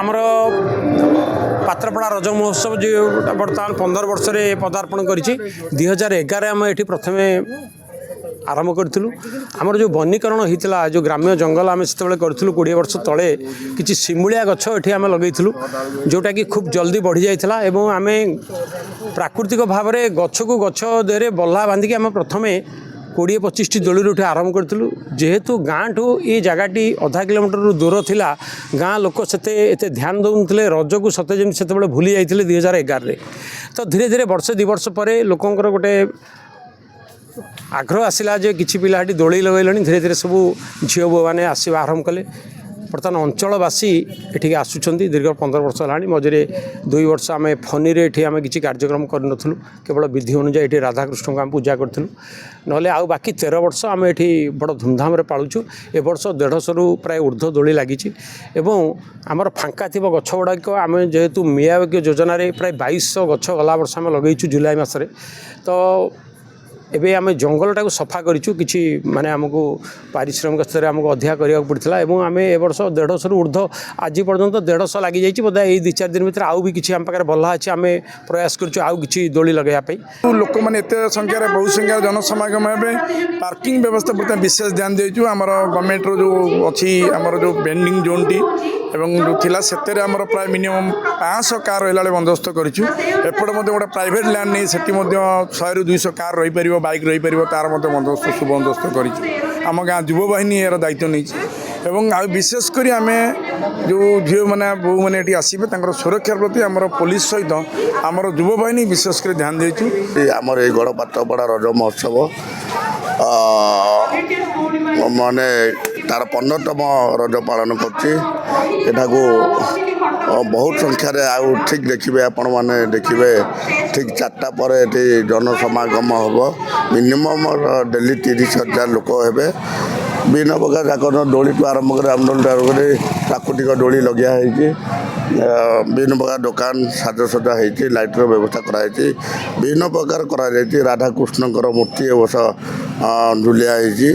ଆମର ପାତ୍ରପଡ଼ା ରଜ ମହୋତ୍ସବ ଯେ ବର୍ତ୍ତମାନ 15 ବର୍ଷରେ ପଦାର୍ପଣ କରିଛି। 2011 ଆମେ ଏଠି ପ୍ରଥମେ ଆରମ୍ଭ କରିଥିଲୁ। ଆମର ଯେଉଁ ବନୀକରଣ ହୋଇଥିଲା, ଯେଉଁ ଗ୍ରାମ୍ୟ ଜଙ୍ଗଲ ଆମେ ସେତେବେଳେ କରିଥିଲୁ 20 ବର୍ଷ ତଳେ, କିଛି ଶିମୁଳିଆ ଗଛ ଏଠି ଆମେ ଲଗାଇଥିଲୁ, ଯେଉଁଟାକି ଖୁବ୍ ଜଲ୍ଦି ବଢ଼ି ଯାଇଥିଲା ଏବଂ ଆମେ ପ୍ରାକୃତିକ ଭାବରେ ଗଛକୁ ଗଛ ଦେହରେ ବଲ୍ଲା ବାନ୍ଧିକି ଆମେ ପ୍ରଥମେ 20-25ଟି ଦୋଳିରୁ ଏଠି ଆରମ୍ଭ କରିଥିଲୁ। ଯେହେତୁ ଗାଁଠୁ ଏ ଜାଗାଟି ଅଧା କିଲୋମିଟରରୁ ଦୂର ଥିଲା, ଗାଁ ଲୋକ ଏତେ ଧ୍ୟାନ ଦେଉନଥିଲେ ରଜକୁ, ସତେ ଯେମିତି ସେତେବେଳେ ଭୁଲି ଯାଇଥିଲେ 2011ରେ। ତ ଧୀରେ ଧୀରେ ବର୍ଷେ 2 ବର୍ଷ ପରେ ଲୋକଙ୍କର ଗୋଟେ ଆଗ୍ରହ ଆସିଲା ଯେ କିଛି ପିଲା ଏଠି ଦୋଳି ଲଗାଇଲେଣି। ଧୀରେ ଧୀରେ ସବୁ ଝିଅ ବୋଉମାନେ ଆସିବା ଆରମ୍ଭ କଲେ। ବର୍ତ୍ତମାନ ଅଞ୍ଚଳବାସୀ ଏଠିକି ଆସୁଛନ୍ତି ଦୀର୍ଘ 15 ବର୍ଷ ହେଲାଣି। ମଝିରେ 2 ବର୍ଷ ଆମେ ଫନିରେ ଏଠି ଆମେ କିଛି କାର୍ଯ୍ୟକ୍ରମ କରିନଥିଲୁ, କେବଳ ବିଧି ଅନୁଯାୟୀ ଏଠି ରାଧାକୃଷ୍ଣଙ୍କୁ ଆମେ ପୂଜା କରିଥିଲୁ। ନହେଲେ ଆଉ ବାକି 13 ବର୍ଷ ଆମେ ଏଠି ବଡ଼ ଧୁମଧାମରେ ପାଳୁଛୁ। ଏ ବର୍ଷ 150ରୁ ପ୍ରାୟ ଉର୍ଦ୍ଧ୍ୱ ଦୋଳି ଲାଗିଛି ଏବଂ ଆମର ଫାଙ୍କା ଥିବ ଗଛ ଗୁଡ଼ାକ ଆମେ ଯେହେତୁ ମିଆବାକ୍ୟ ଯୋଜନାରେ ପ୍ରାୟ 2200 ଗଛ ଗଲା ବର୍ଷ ଆମେ ଲଗେଇଛୁ ଜୁଲାଇ ମାସରେ। ତ ଏବେ ଆମେ ଜଙ୍ଗଲଟାକୁ ସଫା କରିଛୁ। କିଛି ମାନେ ଆମକୁ ପାରିଶ୍ରମିକ ସ୍ତରରେ ଆମକୁ ଅଧିକା କରିବାକୁ ପଡ଼ିଥିଲା ଏବଂ ଆମେ ଏ ବର୍ଷ 150ରୁ ଉର୍ଦ୍ଧ୍ୱ ଆଜି ପର୍ଯ୍ୟନ୍ତ 150 ଲାଗିଯାଇଛି। ବୋଧେ ଏଇ 2-4 ଦିନ ଭିତରେ ଆଉ ବି କିଛି ଆମ ପାଖରେ ଭଲ ଅଛି। ଆମେ ପ୍ରୟାସ କରୁଛୁ ଆଉ କିଛି ଦୋଳି ଲଗାଇବା ପାଇଁ। ଲୋକମାନେ ଏତେ ସଂଖ୍ୟାରେ ବହୁ ସଂଖ୍ୟାରେ ଜନସମାଗମ ହେବେ, ପାର୍କିଂ ବ୍ୟବସ୍ଥା ପ୍ରତି ବିଶେଷ ଧ୍ୟାନ ଦେଇଛୁ। ଆମର ଗଭର୍ଣ୍ଣମେଣ୍ଟର ଯେଉଁ ଅଛି, ଆମର ଯେଉଁ ବେଣ୍ଡିଂ ଜୋନ୍ଟି ଏବଂ ଯେଉଁ ଥିଲା ସେଥିରେ ଆମର ପ୍ରାୟ ମିନିମମ୍ 500 କାର୍ ରହିଲା ବେଳେ ବନ୍ଦୋବସ୍ତ କରିଛୁ। ଏପଟେ ମଧ୍ୟ ଗୋଟେ ପ୍ରାଇଭେଟ୍ ଲ୍ୟାଣ୍ଡ ନେଇ ସେଠି ମଧ୍ୟ 100ରୁ 200 କାର୍ ରହିପାରିବ, ବାଇକ୍ ରହିପାରିବ, ତା'ର ମଧ୍ୟ ସୁବନ୍ଦୋବସ୍ତ କରିଛୁ। ଆମ ଗାଁ ଯୁବବାହିନୀ ଏହାର ଦାୟିତ୍ୱ ନେଇଛି ଏବଂ ଆଉ ବିଶେଷ କରି ଆମେ ଯେଉଁ ଝିଅମାନେ ବୋଉମାନେ ଏଠି ଆସିବେ ତାଙ୍କର ସୁରକ୍ଷା ପ୍ରତି ଆମର ପୋଲିସ ସହିତ ଆମର ଯୁବବାହିନୀ ବିଶେଷ କରି ଧ୍ୟାନ ଦେଇଛୁ। ଆମର ଏଇ ଗଡ଼ ପାତ୍ରପଡ଼ା ରଜ ମହୋତ୍ସବ ମାନେ ତାର 15ତମ ରଜ ପାଳନ କରୁଛି। ଏଠାକୁ ବହୁତ ସଂଖ୍ୟାରେ ଆଉ ଠିକ୍ ଦେଖିବେ, ଆପଣମାନେ ଦେଖିବେ ଠିକ୍ 4ଟା ପରେ ଏଠି ଜନସମାଗମ ହେବ। ମିନିମମ୍ ଡେଲି 30,000 ଲୋକ ହେବେ। ବିଭିନ୍ନ ପ୍ରକାର ଯାକ ଦୋଳିଠୁ ଆରମ୍ଭ କରି ରାମଦୋଳିଠୁ ଆରମ୍ଭ କରି ପ୍ରାକୃତିକ ଦୋଳି ଲଗିଆ ହେଇଛି। ବିଭିନ୍ନ ପ୍ରକାର ଦୋକାନ ସାଜସଜ୍ଜା ହେଇଛି, ଲାଇଟ୍ର ବ୍ୟବସ୍ଥା କରାଯାଇଛି, ବିଭିନ୍ନ ପ୍ରକାର କରାଯାଇଛି। ରାଧାକୃଷ୍ଣଙ୍କର ମୂର୍ତ୍ତି ଏ ବର୍ଷ ଝୁଲିଆ ହେଇଛି।